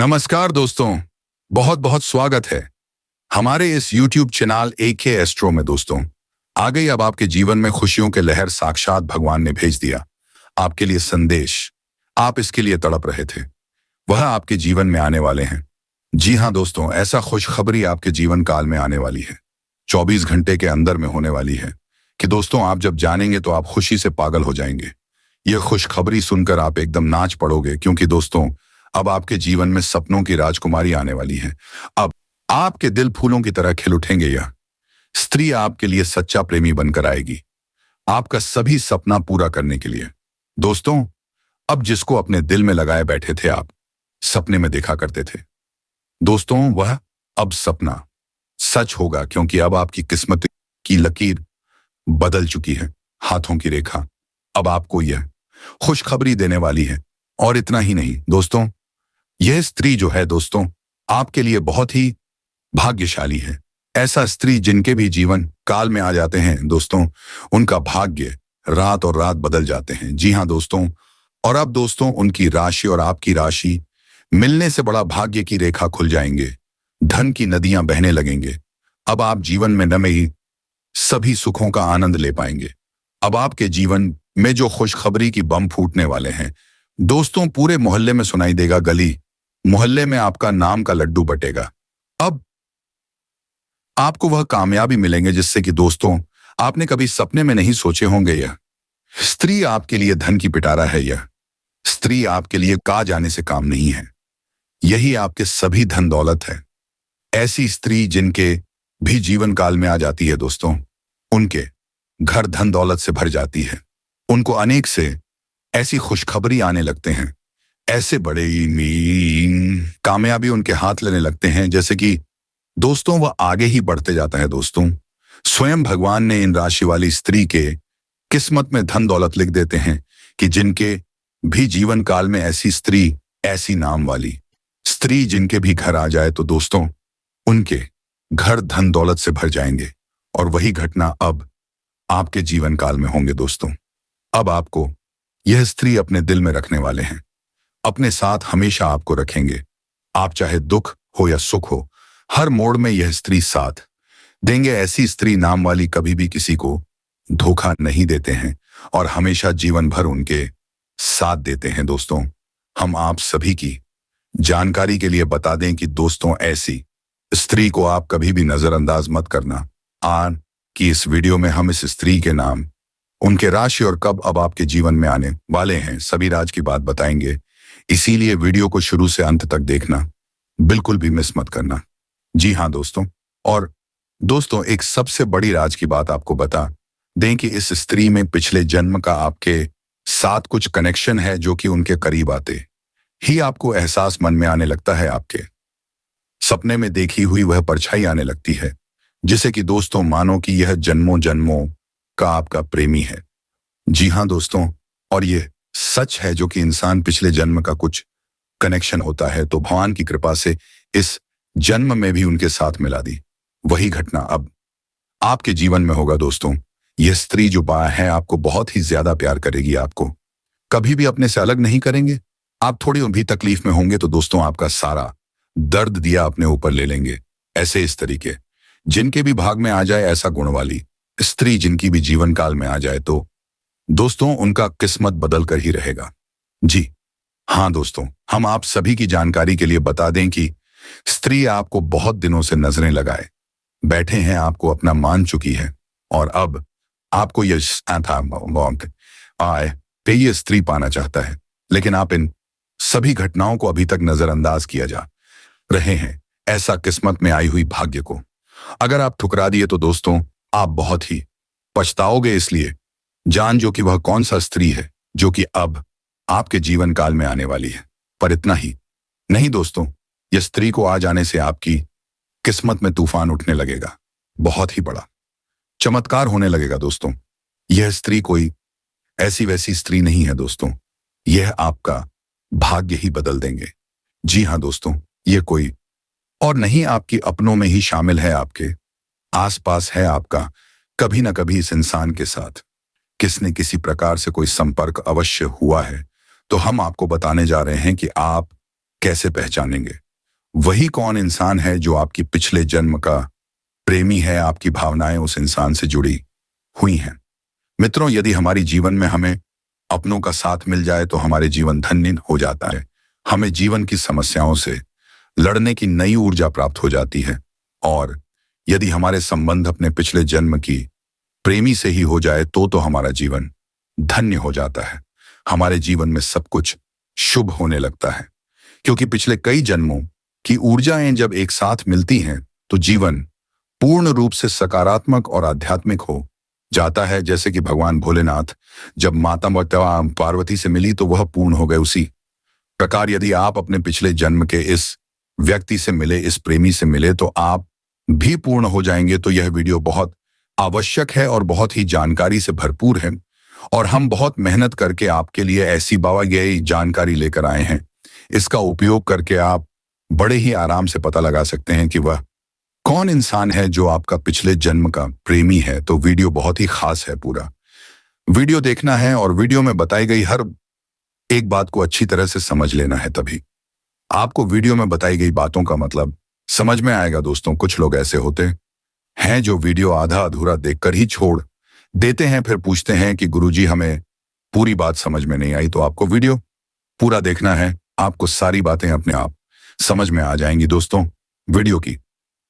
नमस्कार दोस्तों, बहुत बहुत स्वागत है हमारे इस YouTube चैनल AK एस्ट्रो में। दोस्तों, आ गई अब आपके जीवन में खुशियों के लहर। साक्षात भगवान ने भेज दिया आपके लिए संदेश। आप इसके लिए तड़प रहे थे, वह आपके जीवन में आने वाले हैं। जी हाँ दोस्तों, ऐसा खुशखबरी आपके जीवन काल में आने वाली है, 24 घंटे के अंदर में होने वाली है कि दोस्तों आप जब जानेंगे तो आप खुशी से पागल हो जाएंगे। यह खुशखबरी सुनकर आप एकदम नाच पड़ोगे, क्योंकि दोस्तों अब आपके जीवन में सपनों की राजकुमारी आने वाली है। अब आपके दिल फूलों की तरह खिल उठेंगे। यह स्त्री आपके लिए सच्चा प्रेमी बनकर आएगी, आपका सभी सपना पूरा करने के लिए। दोस्तों, अब जिसको अपने दिल में लगाए बैठे थे, आप सपने में देखा करते थे, दोस्तों वह अब सपना सच होगा, क्योंकि अब आपकी किस्मत की लकीर बदल चुकी है। हाथों की रेखा अब आपको यह खुशखबरी देने वाली है। और इतना ही नहीं दोस्तों, यह स्त्री जो है दोस्तों आपके लिए बहुत ही भाग्यशाली है। ऐसा स्त्री जिनके भी जीवन काल में आ जाते हैं दोस्तों, उनका भाग्य रात और रात बदल जाते हैं। जी हाँ दोस्तों, और अब दोस्तों उनकी राशि और आपकी राशि मिलने से बड़ा भाग्य की रेखा खुल जाएंगे, धन की नदियां बहने लगेंगे। अब आप जीवन में न ही सभी सुखों का आनंद ले पाएंगे। अब आपके जीवन में जो खुशखबरी की बम फूटने वाले हैं दोस्तों, पूरे मोहल्ले में सुनाई देगा। गली मोहल्ले में आपका नाम का लड्डू बटेगा। अब आपको वह कामयाबी मिलेंगे जिससे कि दोस्तों आपने कभी सपने में नहीं सोचे होंगे। यह स्त्री आपके लिए धन की पिटारा है। यह स्त्री आपके लिए कहा जाने से काम नहीं है, यही आपके सभी धन दौलत है। ऐसी स्त्री जिनके भी जीवन काल में आ जाती है दोस्तों, उनके घर धन दौलत से भर जाती है। उनको अनेक से ऐसी खुशखबरी आने लगते हैं, ऐसे बड़े कामयाबी उनके हाथ लेने लगते हैं, जैसे कि दोस्तों वह आगे ही बढ़ते जाता है। दोस्तों, स्वयं भगवान ने इन राशि वाली स्त्री के किस्मत में धन दौलत लिख देते हैं कि जिनके भी जीवन काल में ऐसी स्त्री, ऐसी नाम वाली स्त्री जिनके भी घर आ जाए तो दोस्तों उनके घर धन दौलत से भर जाएंगे। और वही घटना अब आपके जीवन काल में होंगे दोस्तों। अब आपको यह स्त्री अपने दिल में रखने वाले हैं, अपने साथ हमेशा आपको रखेंगे। आप चाहे दुख हो या सुख हो, हर मोड़ में यह स्त्री साथ देंगे। ऐसी स्त्री नाम वाली कभी भी किसी को धोखा नहीं देते हैं और हमेशा जीवन भर उनके साथ देते हैं। दोस्तों, हम आप सभी की जानकारी के लिए बता दें कि दोस्तों ऐसी स्त्री को आप कभी भी नजरअंदाज मत करना। आज की इस वीडियो में हम इस स्त्री के नाम, उनके राशि और कब अब आपके जीवन में आने वाले हैं, सभी राज की बात बताएंगे। इसीलिए वीडियो को शुरू से अंत तक देखना, बिल्कुल भी मिस मत करना। जी हाँ दोस्तों, और दोस्तों एक सबसे बड़ी राज की बात आपको बता दें कि इस स्त्री में पिछले जन्म का आपके साथ कुछ कनेक्शन है, जो कि उनके करीब आते ही आपको एहसास मन में आने लगता है। आपके सपने में देखी हुई वह परछाई आने लगती है, जिसे कि दोस्तों मानो कि यह जन्मों जन्मों का आपका प्रेमी है। जी हाँ दोस्तों, और यह सच है जो कि इंसान पिछले जन्म का कुछ कनेक्शन होता है, तो भगवान की कृपा से इस जन्म में भी उनके साथ मिला दी। वही घटना अब आपके जीवन में होगा दोस्तों। यह स्त्री जो बा है आपको बहुत ही ज्यादा प्यार करेगी, आपको कभी भी अपने से अलग नहीं करेंगे। आप थोड़ी भी तकलीफ में होंगे तो दोस्तों आपका सारा दर्द दिया अपने ऊपर ले लेंगे। ऐसे इस तरीके जिनके भी भाग में आ जाए ऐसा गुण वाली स्त्री जिनकी भी जीवन काल में आ जाए तो दोस्तों उनका किस्मत बदल कर ही रहेगा। जी हाँ दोस्तों, हम आप सभी की जानकारी के लिए बता दें कि स्त्री आपको बहुत दिनों से नजरें लगाए बैठे हैं, आपको अपना मान चुकी है और अब आपको यह ये स्त्री पाना चाहता है, लेकिन आप इन सभी घटनाओं को अभी तक नजरअंदाज किया जा रहे हैं। ऐसा किस्मत में आई हुई भाग्य को अगर आप ठुकरा दिए तो दोस्तों आप बहुत ही पछताओगे। इसलिए जान जो कि वह कौन सा स्त्री है जो कि अब आपके जीवन काल में आने वाली है। पर इतना ही नहीं दोस्तों, यह स्त्री को आ जाने से आपकी किस्मत में तूफान उठने लगेगा, बहुत ही बड़ा चमत्कार होने लगेगा दोस्तों। यह स्त्री कोई ऐसी वैसी स्त्री नहीं है दोस्तों, यह आपका भाग्य ही बदल देंगे। जी हाँ दोस्तों, यह कोई और नहीं आपकी अपनों में ही शामिल है, आपके आसपास है, आपका कभी ना कभी इस इंसान के साथ किसने किसी प्रकार से कोई संपर्क अवश्य हुआ है। तो हम आपको बताने जा रहे हैं कि आप कैसे पहचानेंगे? वही कौन इंसान है जो आपकी पिछले जन्म का प्रेमी है, आपकी भावनाएं उस इंसान से जुड़ी हुई हैं। मित्रों, यदि हमारी जीवन में हमें अपनों का साथ मिल जाए तो हमारे जीवन धन्य हो जाता है। हमें जीवन की समस्याओं से लड़ने की नई ऊर्जा प्राप्त हो जाती है। और यदि हमारे संबंध अपने पिछले जन्म की प्रेमी से ही हो जाए तो हमारा जीवन धन्य हो जाता है। हमारे जीवन में सब कुछ शुभ होने लगता है, क्योंकि पिछले कई जन्मों की ऊर्जाएं जब एक साथ मिलती हैं तो जीवन पूर्ण रूप से सकारात्मक और आध्यात्मिक हो जाता है। जैसे कि भगवान भोलेनाथ जब माता पार्वती से मिली तो वह पूर्ण हो गए, उसी प्रकार यदि आप अपने पिछले जन्म के इस व्यक्ति से मिले, इस प्रेमी से मिले, तो आप भी पूर्ण हो जाएंगे। तो यह वीडियो बहुत आवश्यक है और बहुत ही जानकारी से भरपूर है, और हम बहुत मेहनत करके आपके लिए ऐसी बावगई जानकारी लेकर आए हैं। इसका उपयोग करके आप बड़े ही आराम से पता लगा सकते हैं कि वह कौन इंसान है जो आपका पिछले जन्म का प्रेमी है। तो वीडियो बहुत ही खास है, पूरा वीडियो देखना है और वीडियो में बताई गई हर एक बात को अच्छी तरह से समझ लेना है, तभी आपको वीडियो में बताई गई बातों का मतलब समझ में आएगा। दोस्तों, कुछ लोग ऐसे होते हैं जो वीडियो आधा अधूरा देखकर ही छोड़ देते हैं, फिर पूछते हैं कि गुरुजी हमें पूरी बात समझ में नहीं आई। तो आपको वीडियो पूरा देखना है, आपको सारी बातें अपने आप समझ में आ जाएंगी। दोस्तों, वीडियो की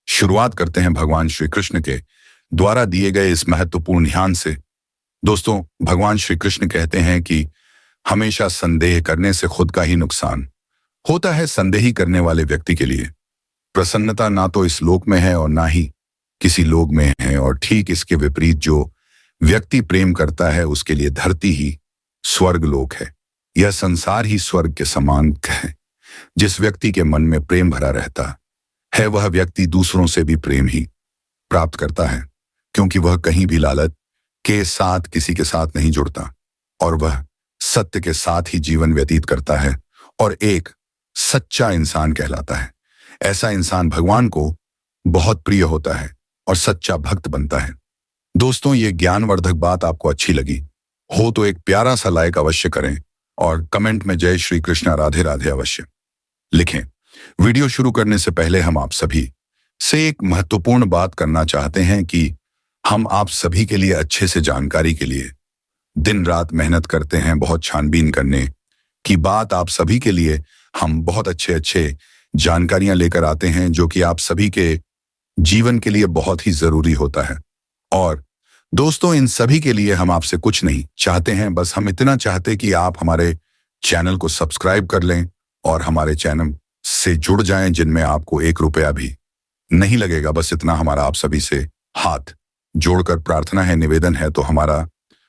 शुरुआत करते हैं भगवान श्री कृष्ण के द्वारा दिए गए इस महत्वपूर्ण ध्यान से। दोस्तों, भगवान श्री कृष्ण कहते हैं कि हमेशा संदेह करने से खुद का ही नुकसान होता है। संदेही करने वाले व्यक्ति के लिए प्रसन्नता ना तो इस लोक में है और ना ही किसी लोक में है, और ठीक इसके विपरीत जो व्यक्ति प्रेम करता है उसके लिए धरती ही स्वर्ग लोक है। यह संसार ही स्वर्ग के समान है। जिस व्यक्ति के मन में प्रेम भरा रहता है वह व्यक्ति दूसरों से भी प्रेम ही प्राप्त करता है, क्योंकि वह कहीं भी लालच के साथ किसी के साथ नहीं जुड़ता, और वह सत्य के साथ ही जीवन व्यतीत करता है और एक सच्चा इंसान कहलाता है। ऐसा इंसान भगवान को बहुत प्रिय होता है और सच्चा भक्त बनता है। दोस्तों, ये ज्ञानवर्धक बात आपको अच्छी लगी हो तो एक प्यारा सा लाइक अवश्य करें और कमेंट में जय श्री कृष्ण राधे राधे अवश्य लिखें। वीडियो शुरू करने से पहले हम आप सभी से एक महत्वपूर्ण बात करना चाहते हैं कि हम आप सभी के लिए अच्छे से जानकारी के लिए दिन रात मेहनत करते हैं। बहुत छानबीन करने की बात आप सभी के लिए हम बहुत अच्छे जानकारियां लेकर आते हैं, जो कि आप सभी के जीवन के लिए बहुत ही जरूरी होता है। और दोस्तों, इन सभी के लिए हम आपसे कुछ नहीं चाहते हैं, बस हम इतना चाहते कि आप हमारे चैनल को सब्सक्राइब कर लें और हमारे चैनल से जुड़ जाएं, जिनमें आपको 1 रुपया भी नहीं लगेगा। बस इतना हमारा आप सभी से हाथ जोड़कर प्रार्थना है, निवेदन है। तो हमारा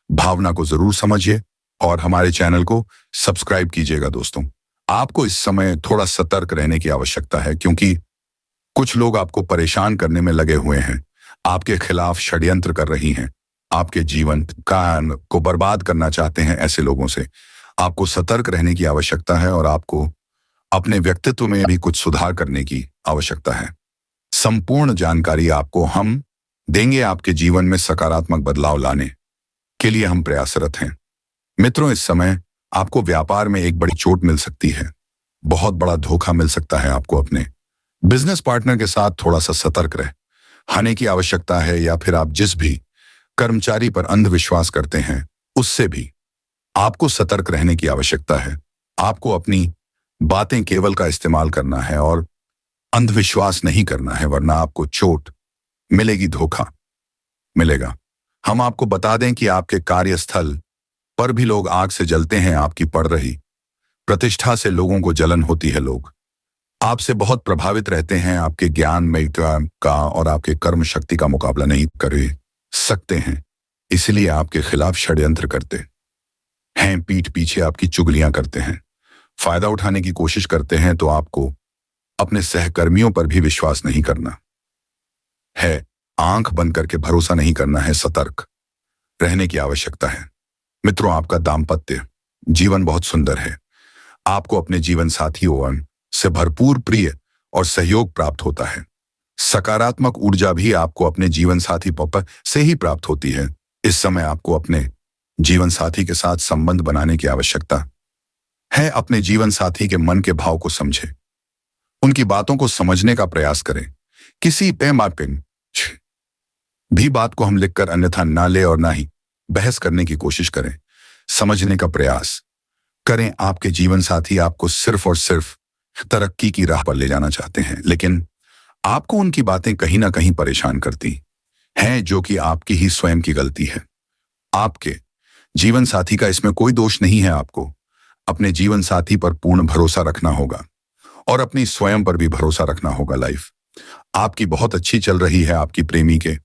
भावना को जरूर समझिए और हमारे चैनल को सब्सक्राइब कीजिएगा। दोस्तों, आपको इस समय थोड़ा सतर्क रहने की आवश्यकता है, क्योंकि कुछ लोग आपको परेशान करने में लगे हुए हैं, आपके खिलाफ षड्यंत्र कर रही हैं, आपके जीवन को बर्बाद करना चाहते हैं। ऐसे लोगों से आपको सतर्क रहने की आवश्यकता है और आपको अपने व्यक्तित्व में भी कुछ सुधार करने की आवश्यकता है। संपूर्ण जानकारी आपको हम देंगे। आपके जीवन में सकारात्मक बदलाव लाने के लिए हम प्रयासरत हैं। मित्रों, इस समय आपको व्यापार में एक बड़ी चोट मिल सकती है, बहुत बड़ा धोखा मिल सकता है। आपको अपने बिजनेस पार्टनर के साथ थोड़ा सा सतर्क रहने की आवश्यकता है, या फिर आप जिस भी कर्मचारी पर अंधविश्वास करते हैं उससे भी आपको सतर्क रहने की आवश्यकता है। आपको अपनी बातें केवल का इस्तेमाल करना है और अंधविश्वास नहीं करना है, वरना आपको चोट मिलेगी, धोखा मिलेगा। हम आपको बता दें कि आपके कार्यस्थल पर भी लोग आग से जलते हैं। आपकी पड़ रही प्रतिष्ठा से लोगों को जलन होती है। लोग आपसे बहुत प्रभावित रहते हैं। आपके ज्ञान में का और आपके कर्म शक्ति का मुकाबला नहीं कर सकते हैं, इसलिए आपके खिलाफ षड्यंत्र करते हैं, पीठ पीछे आपकी चुगलियां करते हैं, फायदा उठाने की कोशिश करते हैं। तो आपको अपने सहकर्मियों पर भी विश्वास नहीं करना है, आंख बंद करके भरोसा नहीं करना है, सतर्क रहने की आवश्यकता है। मित्रों, आपका दाम्पत्य जीवन बहुत सुंदर है। आपको अपने जीवन साथियों से भरपूर प्रिय और सहयोग प्राप्त होता है। सकारात्मक ऊर्जा भी आपको अपने जीवन साथी से ही प्राप्त होती है। इस समय आपको अपने जीवन साथी के साथ संबंध बनाने की आवश्यकता है अपने जीवन साथी के मन के भाव को समझे, उनकी बातों को समझने का प्रयास करें। किसी पेमापिन भी बात को हम लिखकर अन्यथा ना ले और ना ही बहस करने की कोशिश करें। समझने का प्रयास करें। आपके जीवन साथी आपको सिर्फ और सिर्फ तरक्की की राह पर ले जाना चाहते हैं, लेकिन आपको उनकी बातें कहीं ना कहीं परेशान करती हैं, जो कि आपकी ही स्वयं की गलती है। आपके जीवन साथी का इसमें कोई दोष नहीं है। आपको अपने जीवन साथी पर पूर्ण भरोसा रखना होगा और अपनी स्वयं पर भी भरोसा रखना होगा। लाइफ आपकी बहुत अच्छी चल रही है। आपकी प्रेमी के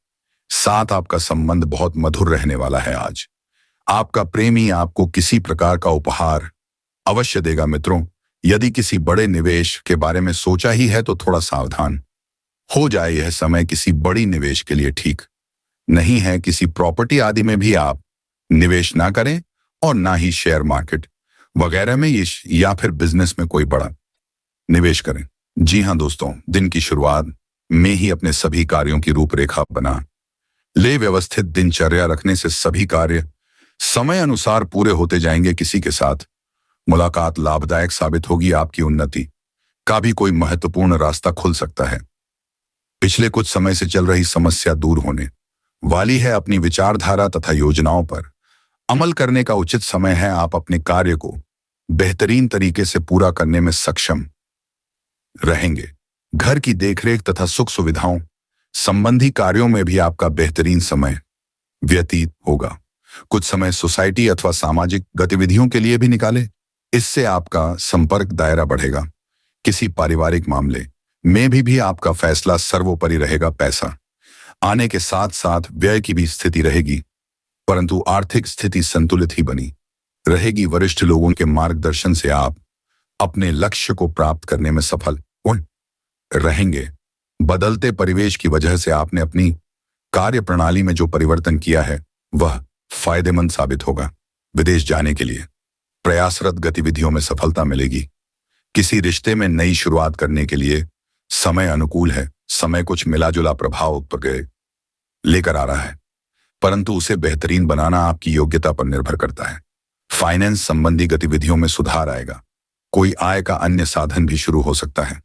साथ आपका संबंध बहुत मधुर रहने वाला है। आज आपका प्रेमी आपको किसी प्रकार का उपहार अवश्य देगा। मित्रों, यदि किसी बड़े निवेश के बारे में सोचा ही है तो थोड़ा सावधान हो जाए। यह समय किसी बड़ी निवेश के लिए ठीक नहीं है। किसी प्रॉपर्टी आदि में भी आप निवेश ना करें और ना ही शेयर मार्केट वगैरह में या फिर बिजनेस में कोई बड़ा निवेश करें। जी हां दोस्तों, दिन की शुरुआत में ही अपने सभी कार्यों की रूपरेखा बना ले। व्यवस्थित दिनचर्या रखने से सभी कार्य समय अनुसार पूरे होते जाएंगे। किसी के साथ मुलाकात लाभदायक साबित होगी। आपकी उन्नति का भी कोई महत्वपूर्ण रास्ता खुल सकता है। पिछले कुछ समय से चल रही समस्या दूर होने वाली है। अपनी विचारधारा तथा योजनाओं पर अमल करने का उचित समय है। आप अपने कार्य को बेहतरीन तरीके से पूरा करने में सक्षम रहेंगे। घर की देखरेख तथा सुख सुविधाओं संबंधी कार्यों में भी आपका बेहतरीन समय व्यतीत होगा। कुछ समय सोसाइटी अथवा सामाजिक गतिविधियों के लिए भी निकालें। इससे आपका संपर्क दायरा बढ़ेगा। किसी पारिवारिक मामले में भी आपका फैसला सर्वोपरि रहेगा। पैसा आने के साथ साथ व्यय की भी स्थिति रहेगी, परंतु आर्थिक स्थिति संतुलित ही बनी रहेगी। वरिष्ठ लोगों के मार्गदर्शन से आप अपने लक्ष्य को प्राप्त करने में सफल रहेंगे। बदलते परिवेश की वजह से आपने अपनी कार्य प्रणाली में जो परिवर्तन किया है वह फायदेमंद साबित होगा। विदेश जाने के लिए प्रयासरत गतिविधियों में सफलता मिलेगी। किसी रिश्ते में नई शुरुआत करने के लिए समय अनुकूल है। समय कुछ मिलाजुला प्रभाव पर लेकर आ रहा है, परंतु उसे बेहतरीन बनाना आपकी योग्यता पर निर्भर करता है। फाइनेंस संबंधी गतिविधियों में सुधार आएगा। कोई आय का अन्य साधन भी शुरू हो सकता है।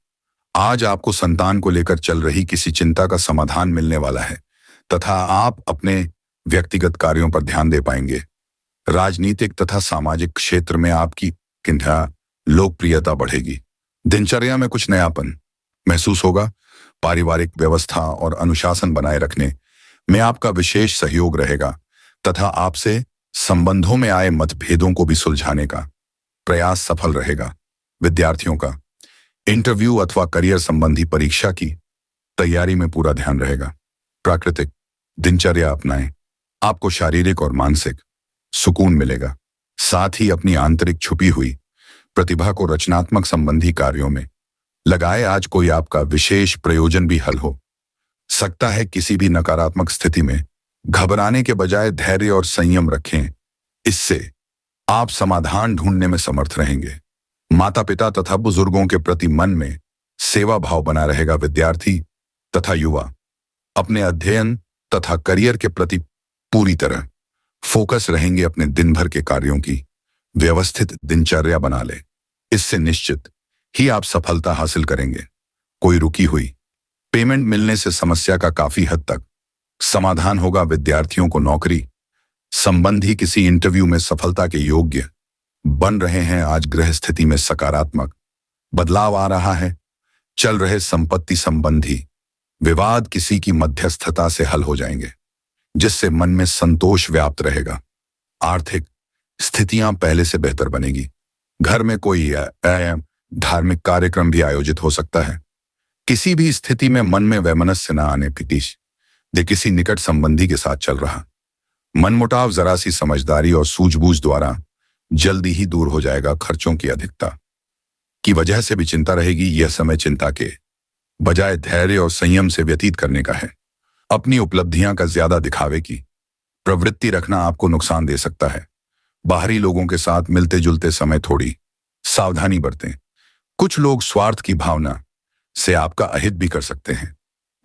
आज आपको संतान को लेकर चल रही किसी चिंता का समाधान मिलने वाला है तथा आप अपने व्यक्तिगत कार्यों पर ध्यान दे पाएंगे। राजनीतिक तथा सामाजिक क्षेत्र में आपकी लोकप्रियता बढ़ेगी। दिनचर्या में कुछ नयापन महसूस होगा। पारिवारिक व्यवस्था और अनुशासन बनाए रखने में आपका विशेष सहयोग रहेगा तथा आपसे संबंधों में आए मतभेदों को भी सुलझाने का प्रयास सफल रहेगा। विद्यार्थियों का इंटरव्यू अथवा करियर संबंधी परीक्षा की तैयारी में पूरा ध्यान रहेगा। प्राकृतिक दिनचर्या अपनाएं। आपको शारीरिक और मानसिक सुकून मिलेगा। साथ ही अपनी आंतरिक छुपी हुई प्रतिभा को रचनात्मक संबंधी कार्यों में लगाए। आज कोई आपका विशेष प्रयोजन भी हल हो सकता है। किसी भी नकारात्मक स्थिति में घबराने के बजाय धैर्य और संयम रखें। इससे आप समाधान ढूंढने में समर्थ रहेंगे। माता पिता तथा बुजुर्गों के प्रति मन में सेवा भाव बना रहेगा। विद्यार्थी तथा युवा अपने अध्ययन तथा करियर के प्रति पूरी तरह फोकस रहेंगे। अपने दिन भर के कार्यों की व्यवस्थित दिनचर्या बना ले। इससे निश्चित ही आप सफलता हासिल करेंगे। कोई रुकी हुई पेमेंट मिलने से समस्या का काफी हद तक समाधान होगा। विद्यार्थियों को नौकरी संबंधी किसी इंटरव्यू में सफलता के योग्य बन रहे हैं। आज गृह स्थिति में सकारात्मक बदलाव आ रहा है। चल रहे संपत्ति संबंधी विवाद किसी की मध्यस्थता से हल हो जाएंगे, जिससे मन में संतोष व्याप्त रहेगा। आर्थिक स्थितियां पहले से बेहतर बनेगी। घर में कोई धार्मिक कार्यक्रम भी आयोजित हो सकता है। किसी भी स्थिति में मन में वैमनस्य न आने दे। किसी निकट संबंधी के साथ चल रहा मनमुटाव जरा सी समझदारी और सूझबूझ द्वारा जल्दी ही दूर हो जाएगा। खर्चों की अधिकता की वजह से भी चिंता रहेगी। यह समय चिंता के बजाय धैर्य और संयम से व्यतीत करने का है। अपनी उपलब्धियां का ज्यादा दिखावे की प्रवृत्ति रखना आपको नुकसान दे सकता है। बाहरी लोगों के साथ मिलते जुलते समय थोड़ी सावधानी बरतें। कुछ लोग स्वार्थ की भावना से आपका अहित भी कर सकते हैं।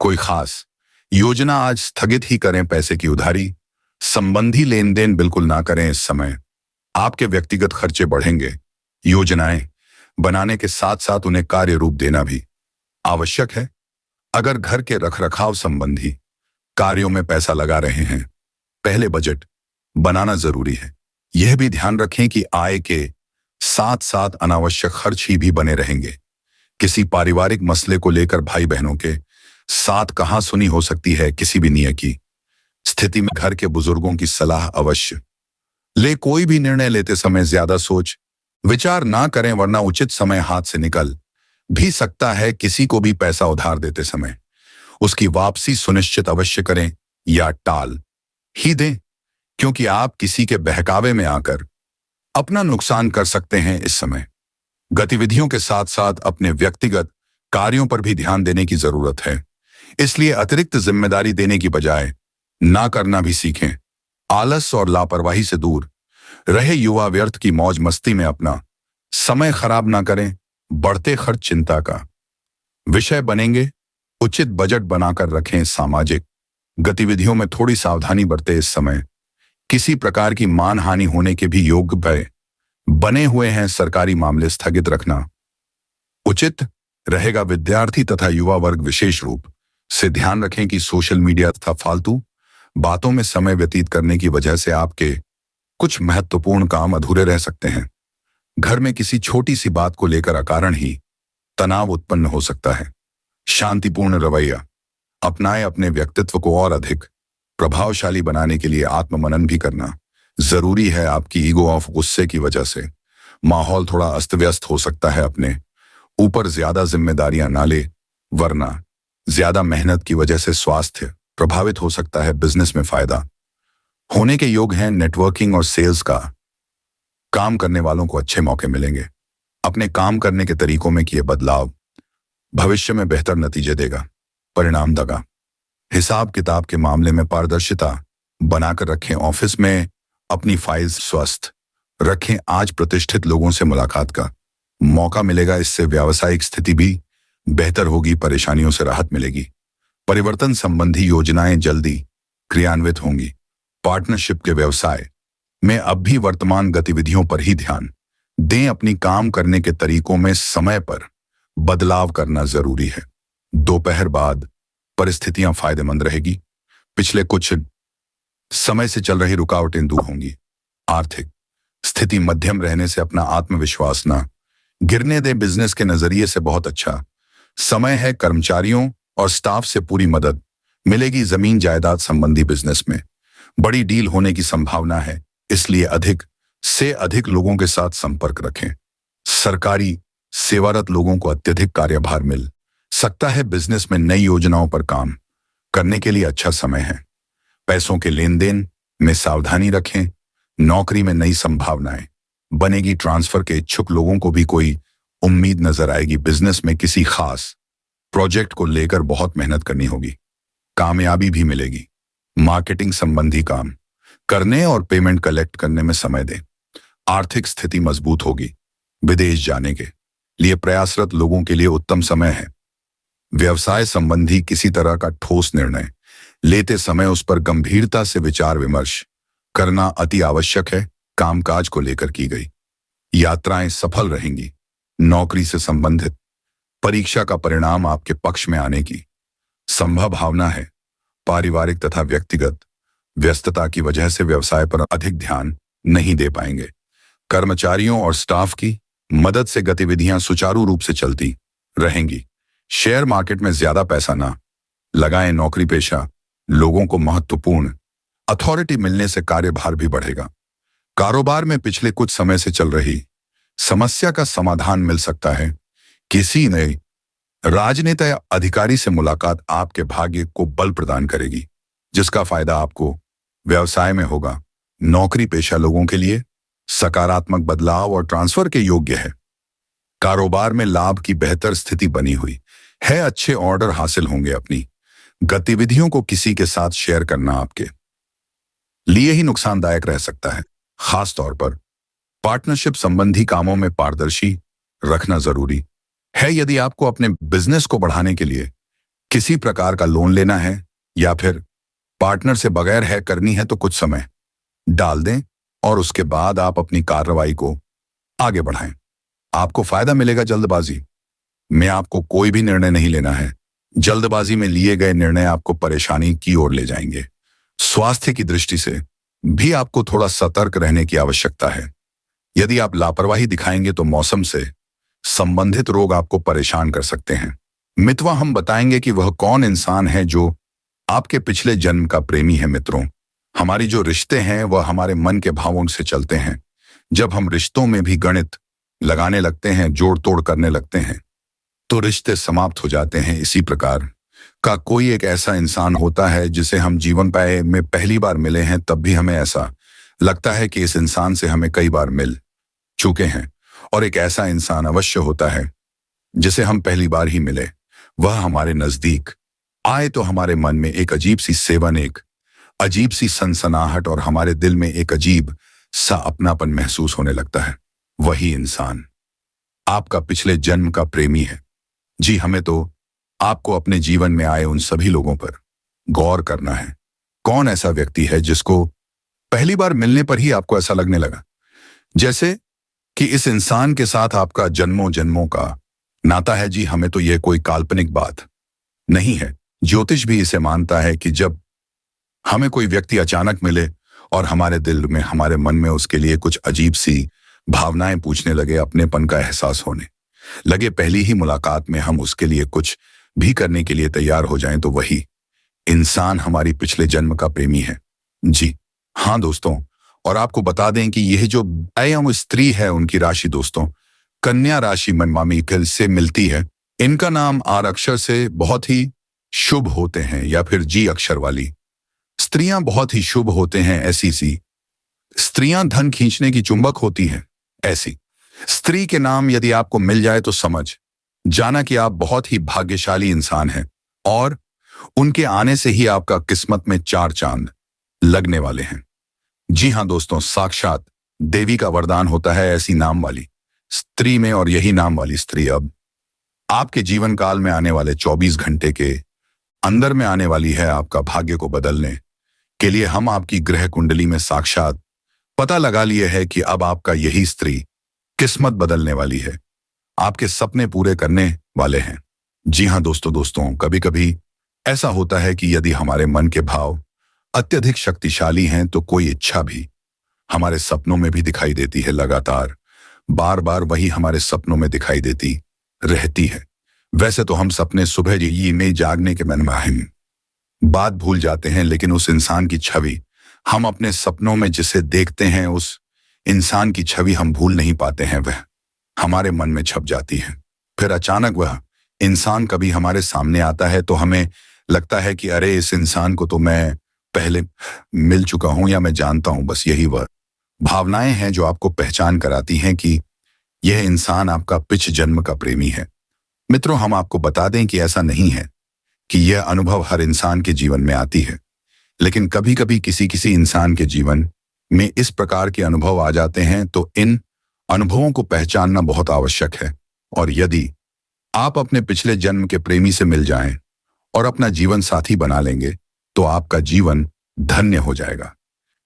कोई खास योजना आज स्थगित ही करें। पैसे की उधारी संबंधी लेन देन बिल्कुल ना करें। इस समय आपके व्यक्तिगत खर्चे बढ़ेंगे योजनाएं बनाने के साथ साथ उन्हें कार्य रूप देना भी आवश्यक है। अगर घर के रखरखाव संबंधी कार्यों में पैसा लगा रहे हैं, पहले बजट बनाना जरूरी है। यह भी ध्यान रखें कि आय के साथ साथ अनावश्यक खर्च ही भी बने रहेंगे। किसी पारिवारिक मसले को लेकर भाई बहनों के साथ कहां सुनी हो सकती है। किसी भी नियत की स्थिति में घर के बुजुर्गों की सलाह अवश्य ले। कोई भी निर्णय लेते समय ज्यादा सोच विचार ना करें, वरना उचित समय हाथ से निकल भी सकता है। किसी को भी पैसा उधार देते समय उसकी वापसी सुनिश्चित अवश्य करें या टाल ही दें, क्योंकि आप किसी के बहकावे में आकर अपना नुकसान कर सकते हैं। इस समय गतिविधियों के साथ साथ अपने व्यक्तिगत कार्यों पर भी ध्यान देने की जरूरत है, इसलिए अतिरिक्त जिम्मेदारी देने की बजाय ना करना भी सीखें। आलस और लापरवाही से दूर रहे युवा व्यर्थ की मौज मस्ती में अपना समय खराब ना करें। बढ़ते खर्च चिंता का विषय बनेंगे। उचित बजट बनाकर रखें। सामाजिक गतिविधियों में थोड़ी सावधानी बरतें। इस समय किसी प्रकार की मानहानि होने के भी योग बने हुए हैं। सरकारी मामले स्थगित रखना उचित रहेगा। विद्यार्थी तथा युवा वर्ग विशेष रूप से ध्यान रखें कि सोशल मीडिया तथा फालतू बातों में समय व्यतीत करने की वजह से आपके कुछ महत्वपूर्ण काम अधूरे रह सकते हैं। घर में किसी छोटी सी बात को लेकर अकारण ही तनाव उत्पन्न हो सकता है। शांतिपूर्ण रवैया अपनाएं। अपने व्यक्तित्व को और अधिक प्रभावशाली बनाने के लिए आत्ममनन भी करना जरूरी है। आपकी ईगो ऑफ गुस्से की वजह से माहौल थोड़ा अस्त व्यस्त हो सकता है। अपने ऊपर ज्यादा जिम्मेदारियां ना ले, वरना ज्यादा मेहनत की वजह से स्वास्थ्य प्रभावित हो सकता है। बिजनेस में फायदा होने के योग हैं। नेटवर्किंग और सेल्स का काम करने वालों को अच्छे मौके मिलेंगे। अपने काम करने के तरीकों में किए बदलाव भविष्य में बेहतर नतीजे देगा। परिणाम दगा हिसाब किताब के मामले में पारदर्शिता बनाकर रखें। ऑफिस में अपनी फाइल्स स्वस्थ रखें। आज प्रतिष्ठित लोगों से मुलाकात का मौका मिलेगा, इससे व्यावसायिक स्थिति भी बेहतर होगी। परेशानियों से राहत मिलेगी। परिवर्तन संबंधी योजनाएं जल्दी क्रियान्वित होंगी। पार्टनरशिप के व्यवसाय में अब भी वर्तमान गतिविधियों पर ही ध्यान दें। अपनी काम करने के तरीकों में समय पर बदलाव करना जरूरी है। दोपहर बाद परिस्थितियां फायदेमंद रहेगी। पिछले कुछ समय से चल रही रुकावटें दूर होंगी। आर्थिक स्थिति मध्यम रहने से अपना आत्मविश्वास ना गिरने दें। बिजनेस के नजरिए से बहुत अच्छा समय है। कर्मचारियों और स्टाफ से पूरी मदद मिलेगी। जमीन जायदाद संबंधी बिजनेस में बड़ी डील होने की संभावना है, इसलिए अधिक से अधिक लोगों के साथ संपर्क रखें। सरकारी सेवारत लोगों को अत्यधिक कार्यभार मिल सकता है। बिजनेस में नई योजनाओं पर काम करने के लिए अच्छा समय है। पैसों के लेन देन में सावधानी रखें। नौकरी में नई संभावनाएं बनेगी। ट्रांसफर के इच्छुक लोगों को भी कोई उम्मीद नजर आएगी। बिजनेस में किसी खास प्रोजेक्ट को लेकर बहुत मेहनत करनी होगी, कामयाबी भी मिलेगी। मार्केटिंग संबंधी काम करने और पेमेंट कलेक्ट करने में समय दें। आर्थिक स्थिति मजबूत होगी। विदेश जाने के लिए प्रयासरत लोगों के लिए उत्तम समय है। व्यवसाय संबंधी किसी तरह का ठोस निर्णय लेते समय उस पर गंभीरता से विचार विमर्श करना अति आवश्यक है। कामकाज को लेकर की गई यात्राएं सफल रहेंगी। नौकरी से संबंधित परीक्षा का परिणाम आपके पक्ष में आने की संभावना है। पारिवारिक तथा व्यक्तिगत व्यस्तता की वजह से व्यवसाय पर अधिक ध्यान नहीं दे पाएंगे। कर्मचारियों और स्टाफ की मदद से गतिविधियां सुचारू रूप से चलती रहेंगी। शेयर मार्केट में ज्यादा पैसा ना लगाएं। नौकरी पेशा लोगों को महत्वपूर्ण अथॉरिटी मिलने से कार्यभार भी बढ़ेगा। कारोबार में पिछले कुछ समय से चल रही समस्या का समाधान मिल सकता है। किसी नए राजनेता या अधिकारी से मुलाकात आपके भाग्य को बल प्रदान करेगी, जिसका फायदा आपको व्यवसाय में होगा। नौकरी पेशा लोगों के लिए सकारात्मक बदलाव और ट्रांसफर के योग्य है। कारोबार में लाभ की बेहतर स्थिति बनी हुई है। अच्छे ऑर्डर हासिल होंगे। अपनी गतिविधियों को किसी के साथ शेयर करना आपके लिए ही नुकसानदायक रह सकता है। खास तौर पर पार्टनरशिप संबंधी कामों में पारदर्शी रखना जरूरी है। यदि आपको अपने बिजनेस को बढ़ाने के लिए किसी प्रकार का लोन लेना है या फिर पार्टनर से बगैर है करनी है, तो कुछ समय डाल दें और उसके बाद आप अपनी कार्रवाई को आगे बढ़ाएं। आपको फायदा मिलेगा जल्दबाजी में। आपको कोई भी निर्णय नहीं लेना है। जल्दबाजी में लिए गए निर्णय आपको परेशानी की ओर ले जाएंगे। स्वास्थ्य की दृष्टि से भी आपको थोड़ा सतर्क रहने की आवश्यकता है। यदि आप लापरवाही दिखाएंगे तो मौसम से संबंधित रोग आपको परेशान कर सकते हैं। मितवा हम बताएंगे कि वह कौन इंसान है जो आपके पिछले जन्म का प्रेमी है। मित्रों, हमारी जो रिश्ते हैं वह हमारे मन के भावों से चलते हैं। जब हम रिश्तों में भी गणित लगाने लगते हैं, जोड़ तोड़ करने लगते हैं, तो रिश्ते समाप्त हो जाते हैं। इसी प्रकार का कोई एक ऐसा इंसान होता है जिसे हम जीवन में पहली बार मिले हैं, तब भी हमें ऐसा लगता है कि इस इंसान से हमें कई बार मिल चुके हैं। और एक ऐसा इंसान अवश्य होता है जिसे हम पहली बार ही मिले, वह हमारे नजदीक आए तो हमारे मन में एक अजीब सी सेवन, एक अजीब सी सनसनाहट और हमारे दिल में एक अजीब सा अपनापन महसूस होने लगता है। वही इंसान आपका पिछले जन्म का प्रेमी है। जी, हमें तो आपको अपने जीवन में आए उन सभी लोगों पर गौर करना है। कौन ऐसा व्यक्ति है जिसको पहली बार मिलने पर ही आपको ऐसा लगने लगा जैसे कि इस इंसान के साथ आपका जन्मों जन्मों का नाता है। जी, हमें तो यह कोई काल्पनिक बात नहीं है। ज्योतिष भी इसे मानता है कि जब हमें कोई व्यक्ति अचानक मिले और हमारे दिल में, हमारे मन में उसके लिए कुछ अजीब सी भावनाएं पूछने लगे, अपनेपन का एहसास होने लगे, पहली ही मुलाकात में हम उसके लिए कुछ भी करने के लिए तैयार हो जाएं, तो वही इंसान हमारी पिछले जन्म का प्रेमी है। जी हाँ दोस्तों, और आपको बता दें कि यह जो अयम स्त्री है, उनकी राशि दोस्तों कन्या राशि मनमामी से मिलती है। इनका नाम आर अक्षर से बहुत ही शुभ होते हैं, या फिर जी अक्षर वाली स्त्रियां बहुत ही शुभ होते हैं। ऐसी सी स्त्रियां धन खींचने की चुंबक होती हैं। ऐसी स्त्री के नाम यदि आपको मिल जाए तो समझ जाना कि आप बहुत ही भाग्यशाली इंसान हैं, और उनके आने से ही आपका किस्मत में चार चांद लगने वाले हैं। जी हाँ दोस्तों, साक्षात देवी का वरदान होता है ऐसी नाम वाली स्त्री में, और यही नाम वाली स्त्री अब आपके जीवन काल में आने वाले 24 घंटे के अंदर में आने वाली है। आपका भाग्य को बदलने के लिए हम आपकी ग्रह कुंडली में साक्षात पता लगा लिए है कि अब आपका यही स्त्री किस्मत बदलने वाली है, आपके सपने पूरे करने वाले हैं। जी हाँ दोस्तों, कभी कभी ऐसा होता है कि यदि हमारे मन के भाव अत्यधिक शक्तिशाली हैं तो कोई इच्छा भी हमारे सपनों में भी दिखाई देती है। लगातार बार बार वही हमारे सपनों में दिखाई देती रहती है। वैसे तो हम सपने सुबह ही में जागने के मन बात भूल जाते हैं, लेकिन उस इंसान की छवि हम अपने सपनों में जिसे देखते हैं, उस इंसान की छवि हम भूल नहीं पाते हैं। वह हमारे मन में छप जाती है। फिर अचानक वह इंसान कभी हमारे सामने आता है तो हमें लगता है कि अरे, इस इंसान को तो मैं पहले मिल चुका हूं या मैं जानता हूं। बस यही वह भावनाएं हैं जो आपको पहचान कराती हैं कि यह इंसान आपका पिछ जन्म का प्रेमी है। मित्रों, हम आपको बता दें कि ऐसा नहीं है कि यह अनुभव हर इंसान के जीवन में आती है, लेकिन कभी कभी किसी किसी इंसान के जीवन में इस प्रकार के अनुभव आ जाते हैं। तो इन अनुभवों को पहचानना बहुत आवश्यक है। और यदि आप अपने पिछले जन्म के प्रेमी से मिल जाएं और अपना जीवन साथी बना लेंगे तो आपका जीवन धन्य हो जाएगा।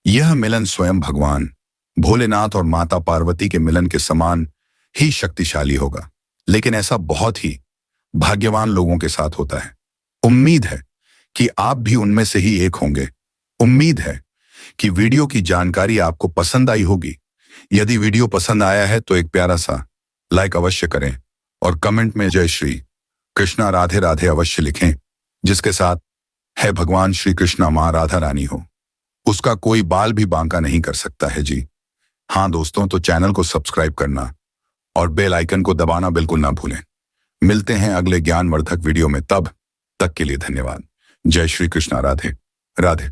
यह मिलन स्वयं भगवान भोलेनाथ और माता पार्वती के मिलन के समान ही शक्तिशाली होगा, लेकिन ऐसा बहुत ही भाग्यवान लोगों के साथ होता है। उम्मीद है कि आप भी उनमें से ही एक होंगे। उम्मीद है कि वीडियो की जानकारी आपको पसंद आई होगी। यदि वीडियो पसंद आया है तो एक प्यारा सा लाइक अवश्य करें और कमेंट में जय श्री कृष्णा राधे राधे अवश्य लिखें। जिसके साथ है भगवान श्री कृष्णा मां राधा रानी हो, उसका कोई बाल भी बांका नहीं कर सकता है। जी हाँ दोस्तों, तो चैनल को सब्सक्राइब करना और बेल आइकन को दबाना बिल्कुल ना भूलें। मिलते हैं अगले ज्ञानवर्धक वीडियो में, तब तक के लिए धन्यवाद। जय श्री कृष्णा राधे राधे।